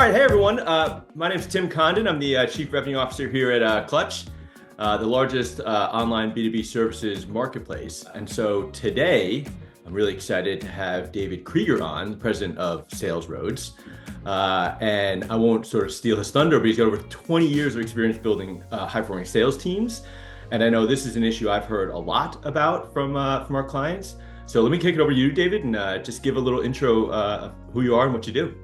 right, hey everyone. My name is Tim Condon. I'm the Chief Revenue Officer here at Clutch, the largest online B2B services marketplace. And so today, I'm really excited to have David Krieger on, the President of SalesRoads. And I won't sort of steal his thunder, but he's got over 20 years of experience building high-performing sales teams. And I know this is an issue I've heard a lot about from our clients. So let me kick it over to you, David, and just give a little intro of who you are and what you do.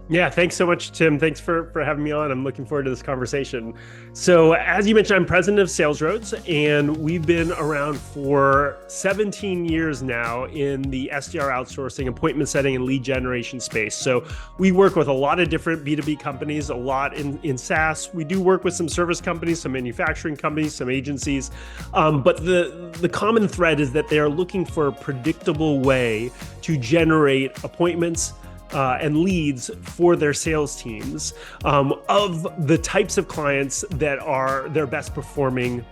Yeah, thanks so much, Tim. Thanks for having me on. I'm looking forward to this conversation. So as you mentioned, I'm president of SalesRoads, and we've been around for 17 years now in the SDR outsourcing, appointment setting, and lead generation space. So we work with a lot of different B2B companies, a lot in SaaS. We do work with some service companies, some manufacturing companies, some agencies. But the common thread is that they are looking for a predictable way to generate appointments and leads for their sales teams of the types of clients that are their best performing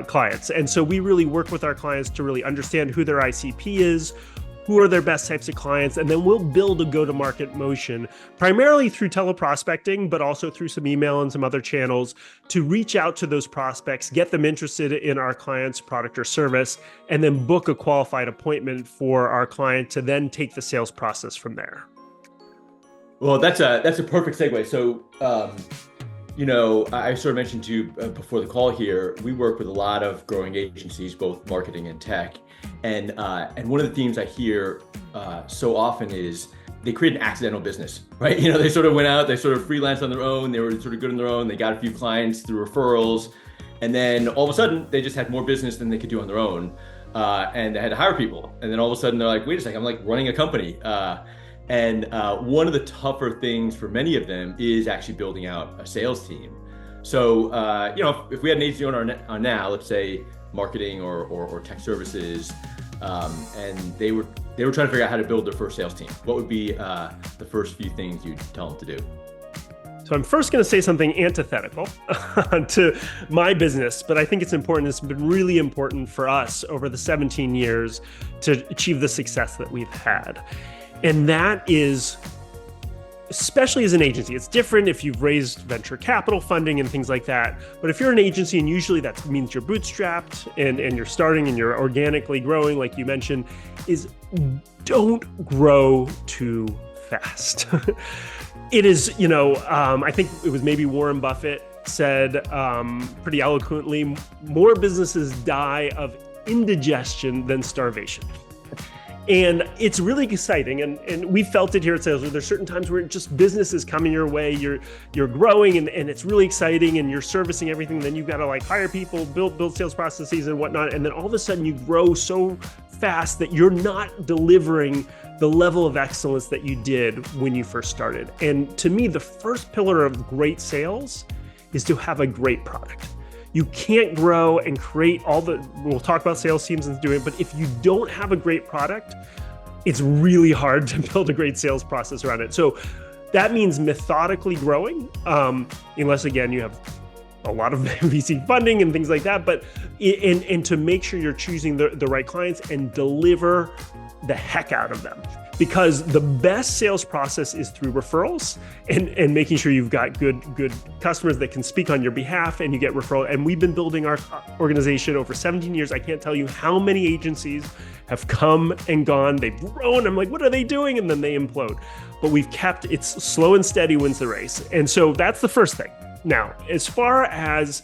clients. And so we really work with our clients to really understand who their ICP is, who are their best types of clients, and then we'll build a go-to-market motion, primarily through teleprospecting, but also through some email and some other channels to reach out to those prospects, get them interested in our client's product or service, and then book a qualified appointment for our client to then take the sales process from there. Well, that's a perfect segue. So, I sort of mentioned to you before the call here, we work with a lot of growing agencies, both marketing and tech. And one of the themes I hear so often is they create an accidental business, right? They sort of went out, they sort of freelanced on their own, they were sort of good on their own, they got a few clients through referrals, and then all of a sudden they just had more business than they could do on their own. And they had to hire people. And then all of a sudden they're like, wait a second, I'm like running a company. And one of the tougher things for many of them is actually building out a sales team. So, if we had an agency owner on now, let's say marketing or tech services, and they were trying to figure out how to build their first sales team, what would be the first few things you'd tell them to do? So I'm first going to say something antithetical to my business, but I think it's important. It's been really important for us over the 17 years to achieve the success that we've had. And that is, especially as an agency, it's different if you've raised venture capital funding and things like that. But if you're an agency, and usually that means you're bootstrapped and you're starting and you're organically growing, like you mentioned, is don't grow too fast. It is, I think it was maybe Warren Buffett said pretty eloquently, more businesses die of indigestion than starvation. And it's really exciting, and we felt it here at SalesRoads. There's certain times where just business is coming your way, you're growing, and it's really exciting, and you're servicing everything. Then you've got to hire people, build sales processes and whatnot, and then all of a sudden you grow so fast that you're not delivering the level of excellence that you did when you first started. And to me, the first pillar of great sales is to have a great product. You can't grow and create we'll talk about sales teams and doing it, but if you don't have a great product, it's really hard to build a great sales process around it. So that means methodically growing, unless again, you have a lot of VC funding and things like that, but and to make sure you're choosing the right clients and deliver the heck out of them. Because the best sales process is through referrals and making sure you've got good customers that can speak on your behalf and you get referral. And we've been building our organization over 17 years. I can't tell you how many agencies have come and gone. They've grown. I'm like, what are they doing? And then they implode. But it's slow and steady wins the race. And so that's the first thing. Now, as far as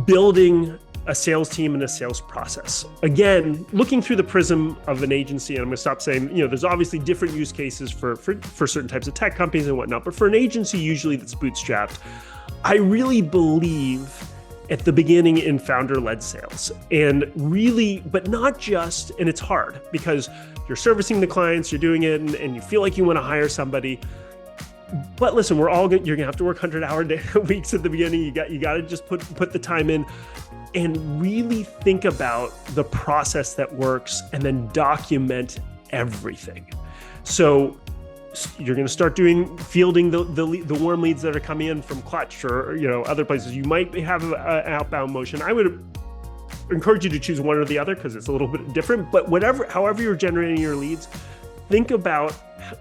building a sales team and a sales process. Again, looking through the prism of an agency, and I'm gonna stop saying, there's obviously different use cases for certain types of tech companies and whatnot, but for an agency usually that's bootstrapped, I really believe at the beginning in founder-led sales. And really, but not just, and it's hard because you're servicing the clients, you're doing it, and you feel like you wanna hire somebody. But listen, you're gonna have to work 100-hour weeks at the beginning. You got to just put the time in and really think about the process that works and then document everything. So you're going to start fielding the warm leads that are coming in from Clutch or other places. You might have an outbound motion. I would encourage you to choose one or the other because it's a little bit different. But however you're generating your leads, think about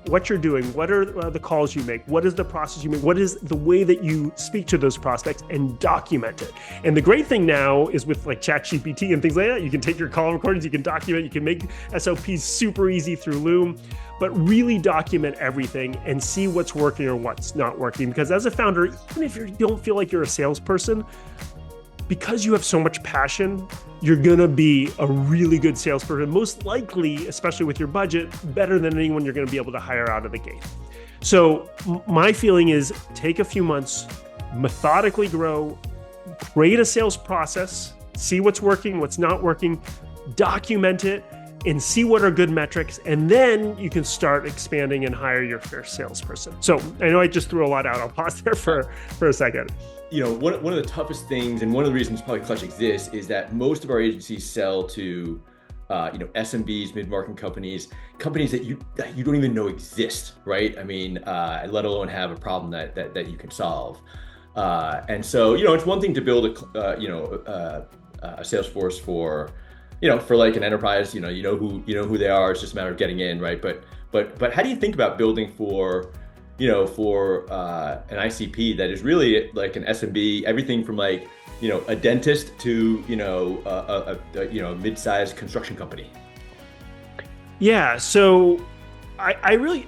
what you're doing, what are the calls you make, what is the process you make, what is the way that you speak to those prospects, and document it. And the great thing now is with like ChatGPT and things like that, you can take your call recordings, you can document, you can make SOPs super easy through Loom, but really document everything and see what's working or what's not working. Because as a founder, even if you don't feel like you're a salesperson, because you have so much passion, you're gonna be a really good salesperson, most likely, especially with your budget, better than anyone you're gonna be able to hire out of the gate. So my feeling is take a few months, methodically grow, create a sales process, see what's working, what's not working, document it, and see what are good metrics, and then you can start expanding and hire your first salesperson. So I know I just threw a lot out. I'll pause there for a second. You know, one of the toughest things, and one of the reasons probably Clutch exists, is that most of our agencies sell to, SMBs, mid-market companies that you don't even know exist, right? I mean, let alone have a problem that you can solve. And so, it's one thing to build a sales force for like an enterprise. You know who they are. It's just a matter of getting in, right? But how do you think about building for an ICP that is really like an SMB, everything from like, a dentist to, a mid-sized construction company? Yeah, so I really,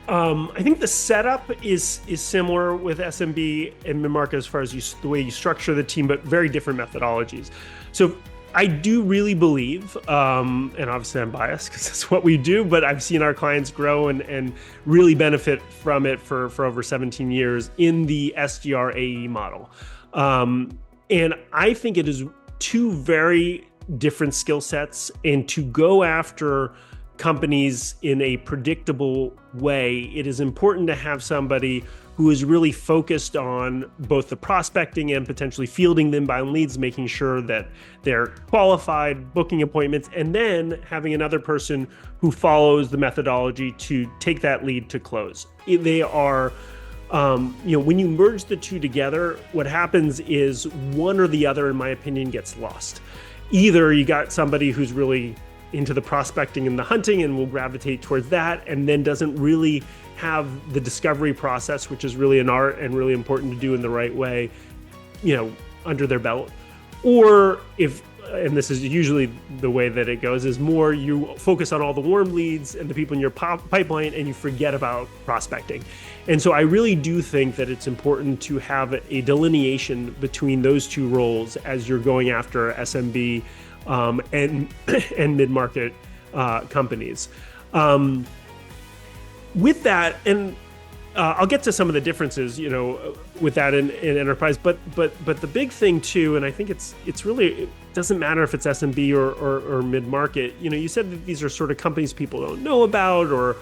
I think the setup is similar with SMB and mid-market as far as the way you structure the team, but very different methodologies. So I do really believe, and obviously I'm biased because that's what we do, but I've seen our clients grow and really benefit from it for over 17 years in the SDR AE model. And I think it is two very different skill sets, and to go after companies in a predictable way, it is important to have somebody who is really focused on both the prospecting and potentially fielding them by leads, making sure that they're qualified, booking appointments, and then having another person who follows the methodology to take that lead to close. They are, when you merge the two together, what happens is one or the other, in my opinion, gets lost. Either you got somebody who's really into the prospecting and the hunting and will gravitate towards that, and then doesn't really have the discovery process, which is really an art and really important to do in the right way, under their belt. Or if, and this is usually the way that it goes, is more you focus on all the warm leads and the people in your pipeline and you forget about prospecting. And so I really do think that it's important to have a delineation between those two roles as you're going after SMB and mid-market companies. With that, and I'll get to some of the differences, with that in enterprise. But the big thing too, and I think it's really, it doesn't matter if it's SMB or mid-market. You said that these are sort of companies people don't know about or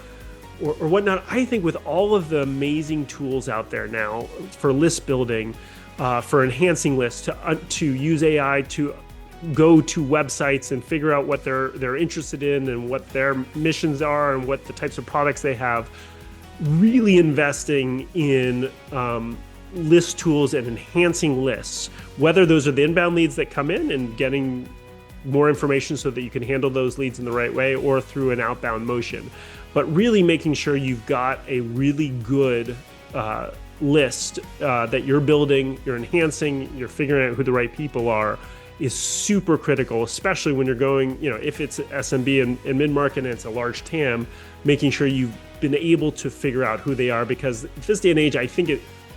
whatnot. I think with all of the amazing tools out there now for list building, for enhancing lists, to use AI to go to websites and figure out what they're interested in and what their missions are and what the types of products they have, really investing in list tools and enhancing lists, whether those are the inbound leads that come in and getting more information so that you can handle those leads in the right way, or through an outbound motion. But really making sure you've got a really good list that you're building, you're enhancing, you're figuring out who the right people are, is super critical, especially when you're going, if it's SMB and mid-market and it's a large TAM, making sure you've been able to figure out who they are, because this day and age, I think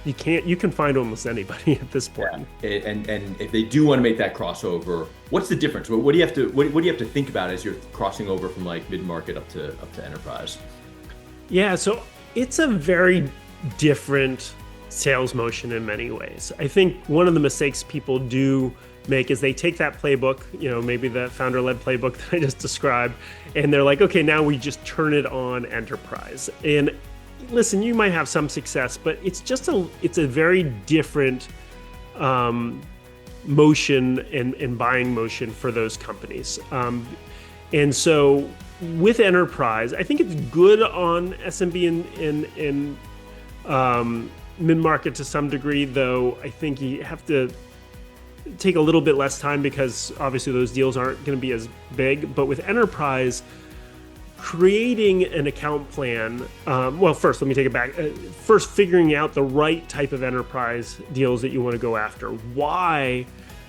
you can find almost anybody at this point. Yeah. And if they do want to make that crossover, what's the difference? What do you have to think about as you're crossing over from like mid-market up to enterprise? Yeah, so it's a very different sales motion in many ways. I think one of the mistakes people do make is they take that playbook, maybe the founder-led playbook that I just described, and they're like, okay, now we just turn it on enterprise. And listen, you might have some success, but it's a very different motion and buying motion for those companies. And so with enterprise, I think it's good on SMB and mid-market to some degree, though I think you have to take a little bit less time because obviously those deals aren't going to be as big. But with enterprise, creating an account plan. Well, first, let me take it back. First, figuring out the right type of enterprise deals that you want to go after. Why,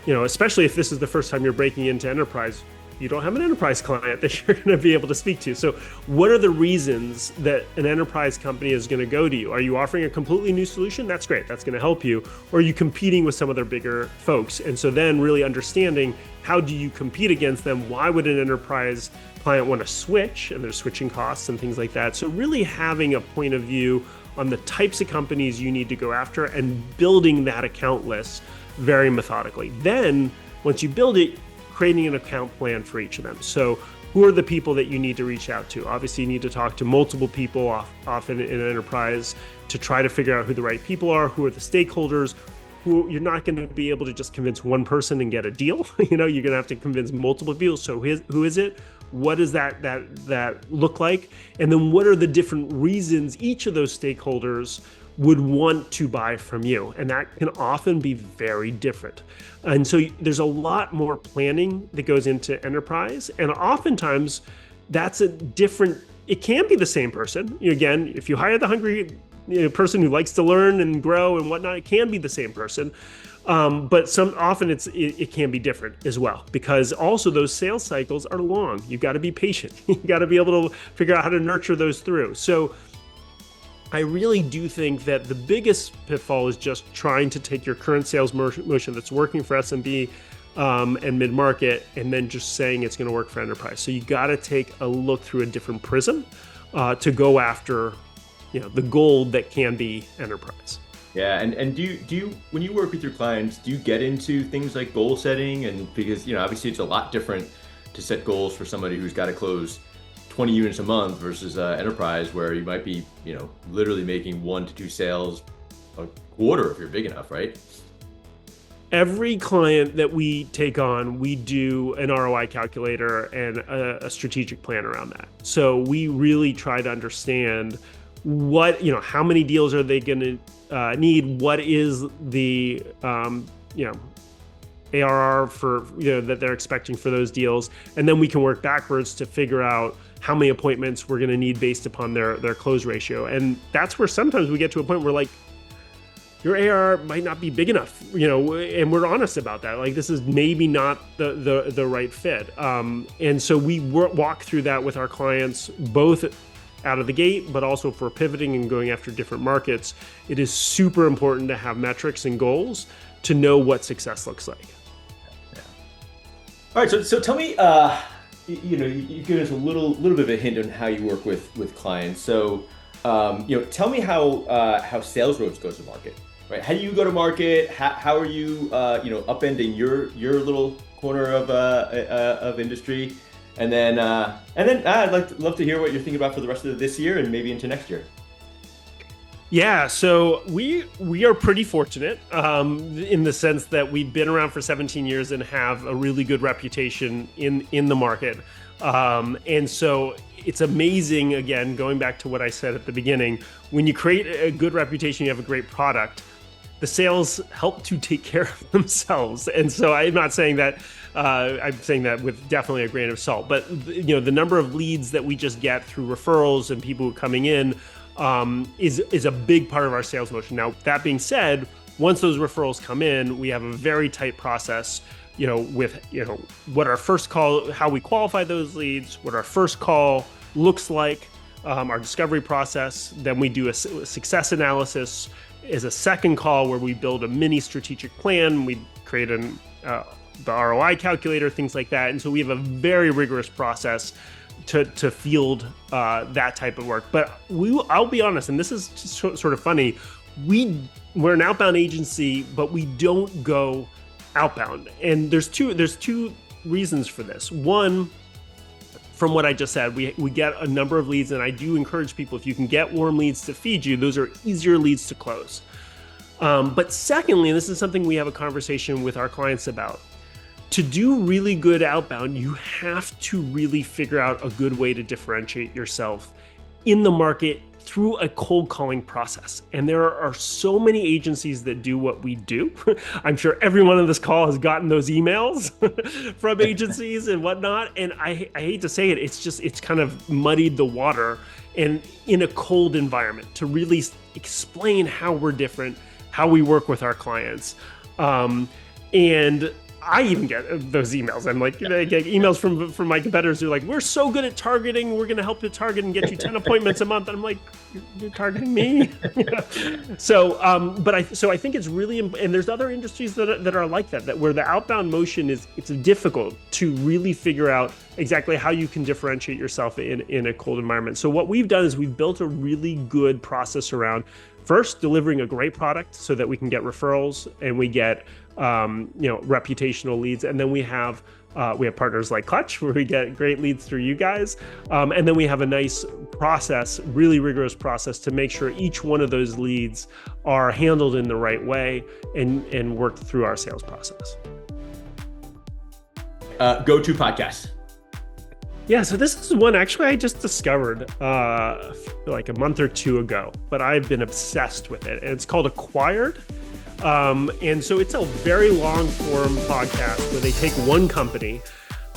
especially if this is the first time you're breaking into enterprise, you don't have an enterprise client that you're going to be able to speak to. So what are the reasons that an enterprise company is going to go to you? Are you offering a completely new solution? That's great. That's going to help you. Or are you competing with some of their bigger folks? And so then really understanding, how do you compete against them? Why would an enterprise client want to switch? And there's switching costs and things like that. So really having a point of view on the types of companies you need to go after and building that account list very methodically. Then once you build it, creating an account plan for each of them. So who are the people that you need to reach out to? Obviously, you need to talk to multiple people often in an enterprise to try to figure out who the right people are, who are the stakeholders, who you're not going to be able to just convince one person and get a deal. You're going to have to convince multiple people. So who is it? What does that look like? And then what are the different reasons each of those stakeholders would want to buy from you? And that can often be very different. And so there's a lot more planning that goes into enterprise. And oftentimes that's it can be the same person. Again, if you hire the hungry person who likes to learn and grow and whatnot, it can be the same person. But often it can be different as well, because also those sales cycles are long. You've got to be patient. You've got to be able to figure out how to nurture those through. So I really do think that the biggest pitfall is just trying to take your current sales motion that's working for SMB and mid-market, and then just saying it's going to work for enterprise. So you got to take a look through a different prism to go after, the gold that can be enterprise. Yeah, and do you when you work with your clients, do you get into things like goal setting? And because obviously it's a lot different to set goals for somebody who's got to close 20 units a month versus enterprise, where you might be literally making 1 to 2 sales a quarter if you're big enough, right? Every client that we take on, we do an ROI calculator and a strategic plan around that. So we really try to understand how many deals are they going to need? What is the ARR for that they're expecting for those deals, and then we can work backwards to figure out how many appointments we're going to need based upon their close ratio. And that's where sometimes we get to a point where like, your ARR might not be big enough, and we're honest about that. Like, this is maybe not the right fit. And so we walk through that with our clients, both out of the gate, but also for pivoting and going after different markets. It is super important to have metrics and goals to know what success looks like. Yeah. All right, so tell me, you give us a little bit of a hint on how you work with clients. So, tell me how SalesRoads goes to market, right? How do you go to market? How are you, upending your little corner of industry? And then I'd love to hear what you're thinking about for the rest of this year and maybe into next year. Yeah, so we are pretty fortunate in the sense that we've been around for 17 years and have a really good reputation in the market. And so it's amazing, again, going back to what I said at the beginning, when you create a good reputation, you have a great product, the sales help to take care of themselves. And so I'm not saying that, I'm saying that with definitely a grain of salt, but the number of leads that we just get through referrals and people coming in is a big part of our sales motion. Now, that being said, once those referrals come in, we have a very tight process, with, what our first call, how we qualify those leads, what our first call looks like, our discovery process. Then we do a success analysis as a second call where we build a mini strategic plan. We create the ROI calculator, things like that. And so we have a very rigorous process to field that type of work. But I'll be honest, and this is sort of funny, we're an outbound agency, but we don't go outbound. And there's two reasons for this. One, from what I just said, we get a number of leads, and I do encourage people, if you can get warm leads to feed you, those are easier leads to close. But secondly, and this is something we have a conversation with our clients about, to do really good outbound, you have to really figure out a good way to differentiate yourself in the market through a cold calling process. And there are so many agencies that do what we do. I'm sure everyone on this call has gotten those emails from agencies and whatnot. And I hate to say it, it's kind of muddied the water, and in a cold environment to really explain how we're different, how we work with our clients. And I even get those emails. I'm like, I get emails from my competitors who are like, we're so good at targeting. We're going to help you target and get you 10 appointments a month. And I'm like, you're targeting me. So I think it's really, and there's other industries that are like that where the outbound motion it's difficult to really figure out exactly how you can differentiate yourself in a cold environment. So what we've done is we've built a really good process around first delivering a great product so that we can get referrals and we get reputational leads, and then we have partners like Clutch where we get great leads through you guys, and then we have a nice process, really rigorous process to make sure each one of those leads are handled in the right way and worked through our sales process. Go-to podcasts. Yeah, so this is one actually I just discovered like a month or two ago, but I've been obsessed with it. And it's called Acquired. And so it's a very long form podcast where they take one company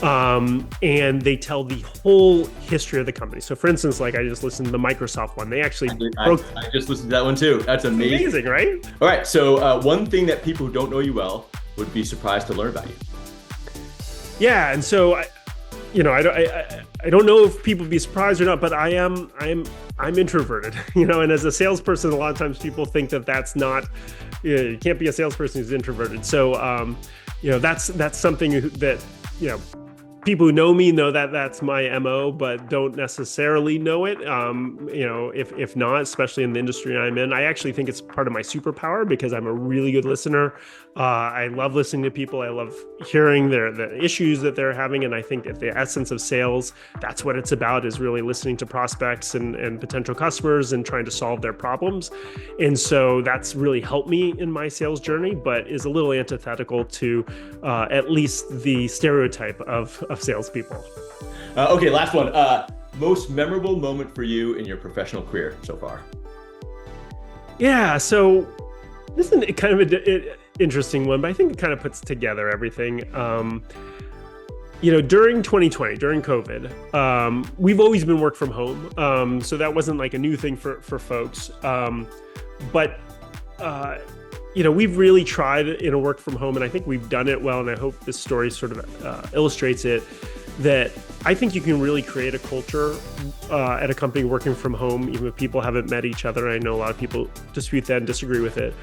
and they tell the whole history of the company. So for instance, like I just listened to the Microsoft one. They actually I just listened to that one too. That's amazing. Amazing, right? All right. So one thing that people who don't know you well would be surprised to learn about you. Yeah. And so I don't know if people would be surprised or not, but I'm introverted, and as a salesperson, a lot of times people think that that's not, you can't be a salesperson who's introverted. So, that's something that, people who know me know that that's my MO, but don't necessarily know it. If not, especially in the industry I'm in, I actually think it's part of my superpower because I'm a really good listener. I love listening to people. I love hearing the issues that they're having. And I think at the essence of sales, that's what it's about, is really listening to prospects and potential customers and trying to solve their problems. And so that's really helped me in my sales journey, but is a little antithetical to at least the stereotype of salespeople. Okay, last one. Most memorable moment for you in your professional career so far? Yeah, so this is kind of an interesting one, but I think it kind of puts together everything. During 2020, during COVID, we've always been work from home. So that wasn't like a new thing for folks. But we've really tried in a work from home, and I think we've done it well. And I hope this story sort of illustrates it, that I think you can really create a culture at a company working from home, even if people haven't met each other. I know a lot of people dispute that and disagree with it.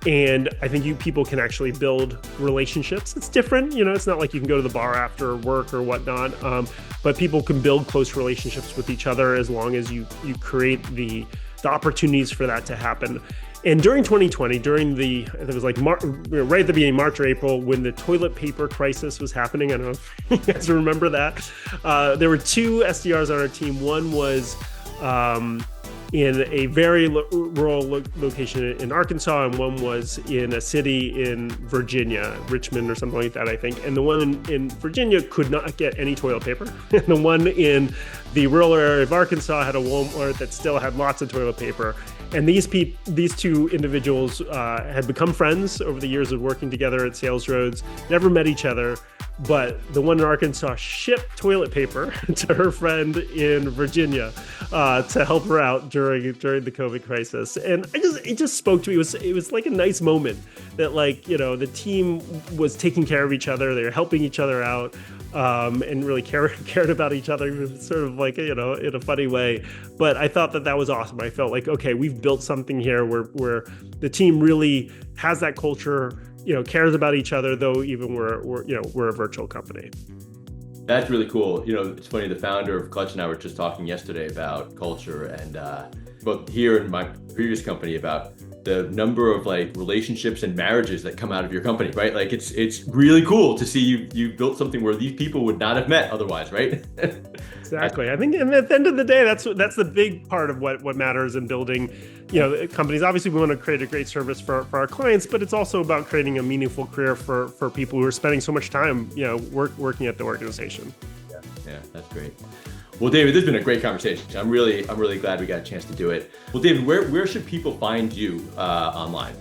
And I think people can actually build relationships. It's different, it's not like you can go to the bar after work or whatnot, but people can build close relationships with each other as long as you create the opportunities for that to happen. And during 2020, it was like right at the beginning, March or April, when the toilet paper crisis was happening. I don't know if you guys remember that. There were two SDRs on our team. One was in a very rural location in Arkansas, and one was in a city in Virginia, Richmond or something like that, I think. And the one in Virginia could not get any toilet paper. And the one in the rural area of Arkansas had a Walmart that still had lots of toilet paper. And these two individuals had become friends over the years of working together at SalesRoads, never met each other, but the one in Arkansas shipped toilet paper to her friend in Virginia to help her out during the COVID crisis. And it just spoke to me. It was like a nice moment that the team was taking care of each other. They were helping each other out. And really cared about each other, sort of like, in a funny way. But I thought that was awesome. I felt like, okay, we've built something here where the team really has that culture, cares about each other, though even we're a virtual company. That's really cool. It's funny, the founder of Clutch and I were just talking yesterday about culture, and both here in my previous company about the number of relationships and marriages that come out of your company, right? It's really cool to see you built something where these people would not have met otherwise, right? Exactly. I think, and at the end of the day, that's the big part of what matters in building, companies. Obviously, we want to create a great service for our clients, but it's also about creating a meaningful career for people who are spending so much time, working at the organization. Yeah, that's great. Well, David, this has been a great conversation. I'm really glad we got a chance to do it. Well, David, where should people find you online?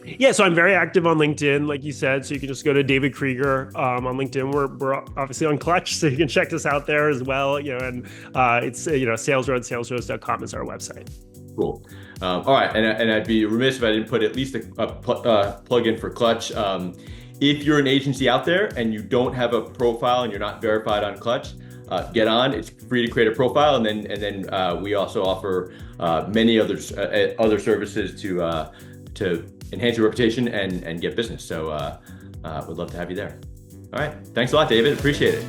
Yeah, so I'm very active on LinkedIn, like you said. So you can just go to David Krieger on LinkedIn. We're obviously on Clutch, so you can check us out there as well. And it's SalesRoads, salesroads.com is our website. Cool. All right, and I'd be remiss if I didn't put at least a plug in for Clutch. If you're an agency out there and you don't have a profile and you're not verified on Clutch, get on. It's free to create a profile, and then we also offer many other services to enhance your reputation and get business. So would love to have you there. All right. Thanks a lot, David. Appreciate it.